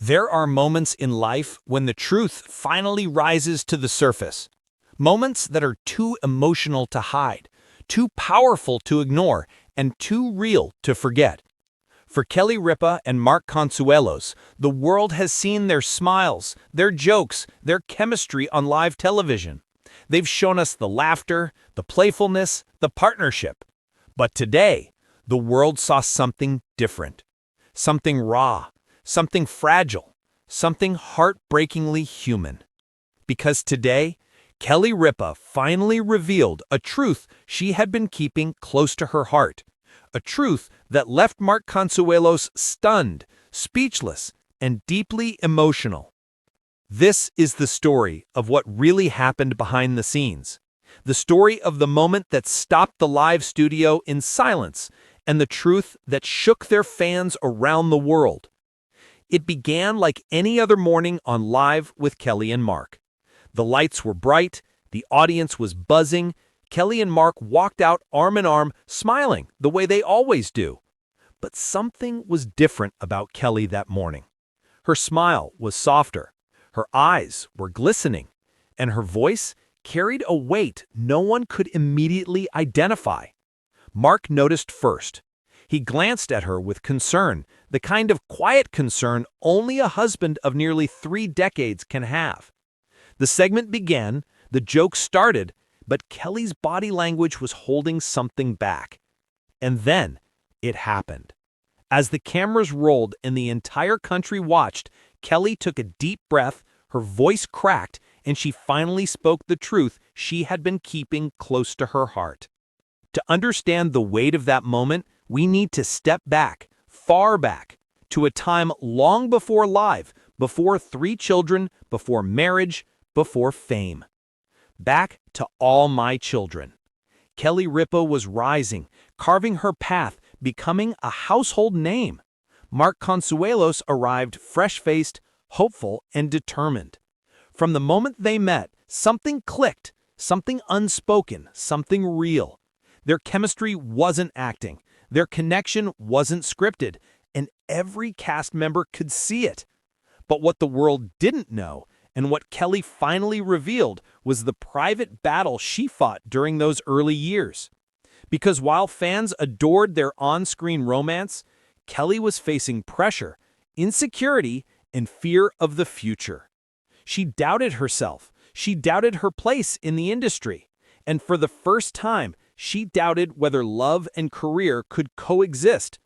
There are moments in life when the truth finally rises to the surface. Moments that are too emotional to hide, too powerful to ignore, and too real to forget. For Kelly Ripa and Mark Consuelos, the world has seen their smiles, their jokes, their chemistry on live television. They've shown us the laughter, the playfulness, the partnership. But today, the world saw something different. Something raw, something fragile, something heartbreakingly human. Because today, Kelly Ripa finally revealed a truth she had been keeping close to her heart. A truth that left Mark Consuelos stunned, speechless, and deeply emotional. This is the story of what really happened behind the scenes. The story of the moment that stopped the live studio in silence, and the truth that shook their fans around the world. It began like any other morning on Live with Kelly and Mark. The lights were bright, the audience was buzzing. Kelly and Mark walked out arm in arm, smiling the way they always do. But something was different about Kelly that morning. Her smile was softer, her eyes were glistening, and her voice carried a weight no one could immediately identify. Mark noticed first. He glanced at her with concern, the kind of quiet concern only a husband of nearly 3 decades can have. The segment began, the joke started, but Kelly's body language was holding something back. And then it happened. As the cameras rolled and the entire country watched, Kelly took a deep breath, her voice cracked, and she finally spoke the truth she had been keeping close to her heart. To understand the weight of that moment, we need to step back, far back, to a time long before Live, before 3 children, before marriage, before fame. Back to All My Children. Kelly Ripa was rising, carving her path, becoming a household name. Mark Consuelos arrived fresh-faced, hopeful, and determined. From the moment they met, something clicked, something unspoken, something real. Their chemistry wasn't acting, their connection wasn't scripted, and every cast member could see it. But what the world didn't know, and what Kelly finally revealed, was the private battle she fought during those early years. Because while fans adored their on-screen romance, Kelly was facing pressure, insecurity, and fear of the future. She doubted herself. She doubted her place in the industry. And for the first time, she doubted whether love and career could coexist.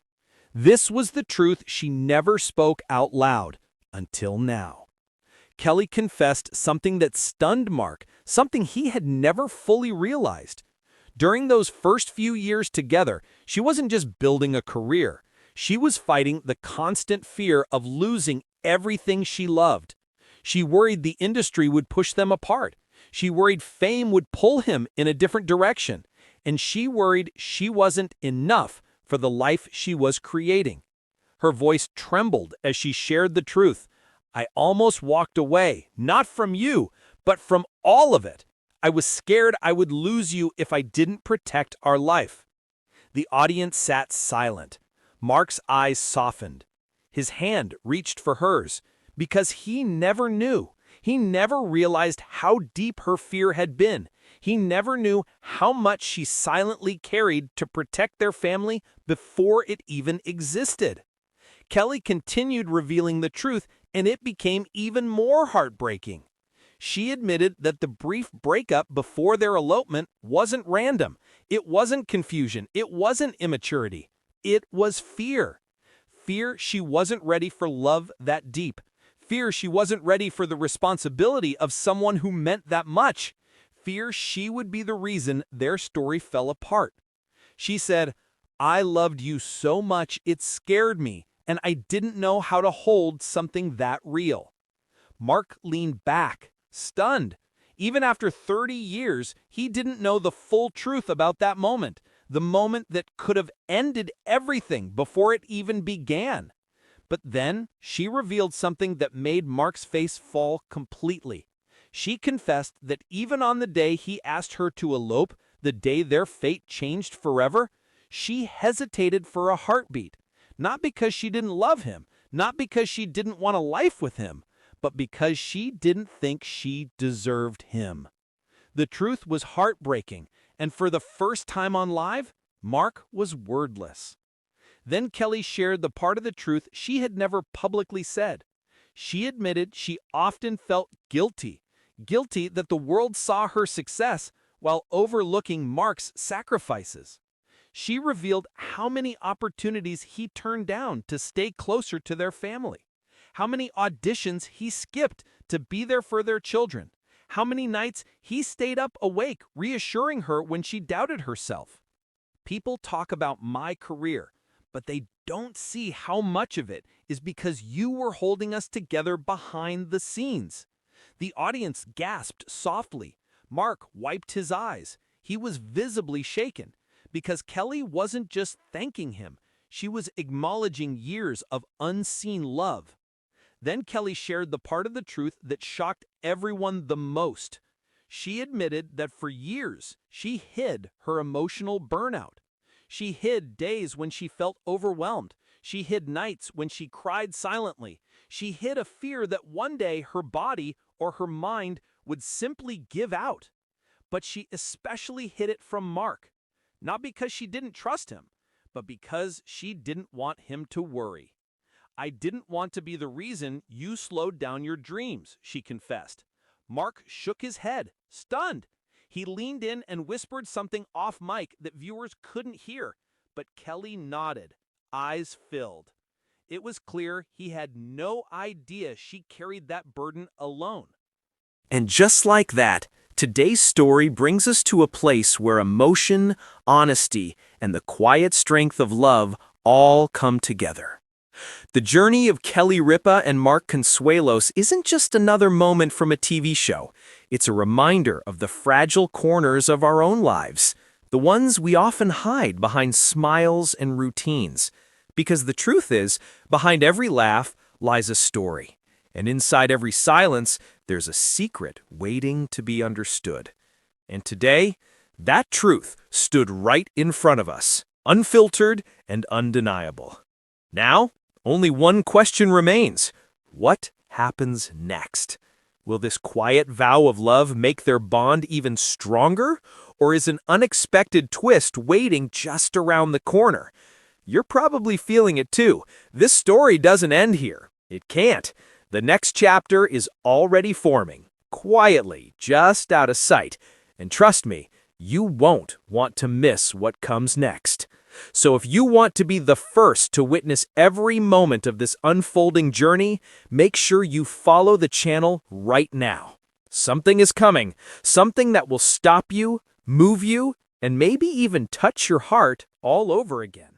This was the truth she never spoke out loud, until now. Kelly confessed something that stunned Mark, something he had never fully realized. During those first few years together, she wasn't just building a career. She was fighting the constant fear of losing everything she loved. She worried the industry would push them apart. She worried fame would pull him in a different direction. And she worried she wasn't enough for the life she was creating. Her voice trembled as she shared the truth. I almost walked away, not from you, but from all of it. I was scared I would lose you if I didn't protect our life. The audience sat silent. Mark's eyes softened. His hand reached for hers, because he never knew. He never realized how deep her fear had been. He never knew how much she silently carried to protect their family before it even existed. Kelly continued revealing the truth, and it became even more heartbreaking. She admitted that the brief breakup before their elopement wasn't random. It wasn't confusion. It wasn't immaturity. It was fear. Fear she wasn't ready for love that deep. Fear she wasn't ready for the responsibility of someone who meant that much. Fear she would be the reason their story fell apart. She said, I loved you so much it scared me, and I didn't know how to hold something that real. Mark leaned back, stunned. Even after 30 years, he didn't know the full truth about that moment, the moment that could have ended everything before it even began. But then she revealed something that made Mark's face fall completely. She confessed that even on the day he asked her to elope, the day their fate changed forever, she hesitated for a heartbeat. Not because she didn't love him, Not because she didn't want a life with him, but because she didn't think she deserved him. The truth was heartbreaking, and for the first time on live, Mark was wordless. Then Kelly shared the part of the truth she had never publicly said. She admitted she often felt guilty that the world saw her success while overlooking Mark's sacrifices. She revealed how many opportunities he turned down to stay closer to their family, how many auditions he skipped to be there for their children, how many nights he stayed up awake reassuring her when she doubted herself. People talk about my career, but they don't see how much of it is because you were holding us together behind the scenes. The audience gasped softly. Mark wiped his eyes. He was visibly shaken because Kelly wasn't just thanking him. She was acknowledging years of unseen love. Then Kelly shared the part of the truth that shocked everyone the most. She admitted that for years she hid her emotional burnout. She hid days when she felt overwhelmed. She hid nights when she cried silently. She hid a fear that one day her body or her mind would simply give out. But she especially hid it from Mark, not because she didn't trust him, but because she didn't want him to worry. I didn't want to be the reason you slowed down your dreams, she confessed. Mark shook his head, stunned. He leaned in and whispered something off mic that viewers couldn't hear, but Kelly nodded, eyes filled. It was clear he had no idea she carried that burden alone. And just like that, today's story brings us to a place where emotion, honesty, and the quiet strength of love all come together. The journey of Kelly Ripa and Mark Consuelos isn't just another moment from a TV show. It's a reminder of the fragile corners of our own lives, the ones we often hide behind smiles and routines. Because the truth is, behind every laugh lies a story. And inside every silence, there's a secret waiting to be understood. And today, that truth stood right in front of us, unfiltered and undeniable. Now, only one question remains. What happens next? Will this quiet vow of love make their bond even stronger? Or is an unexpected twist waiting just around the corner? You're probably feeling it too. This story doesn't end here. It can't. The next chapter is already forming, quietly, just out of sight. And trust me, you won't want to miss what comes next. So if you want to be the first to witness every moment of this unfolding journey, make sure you follow the channel right now. Something is coming, something that will stop you, move you, and maybe even touch your heart all over again.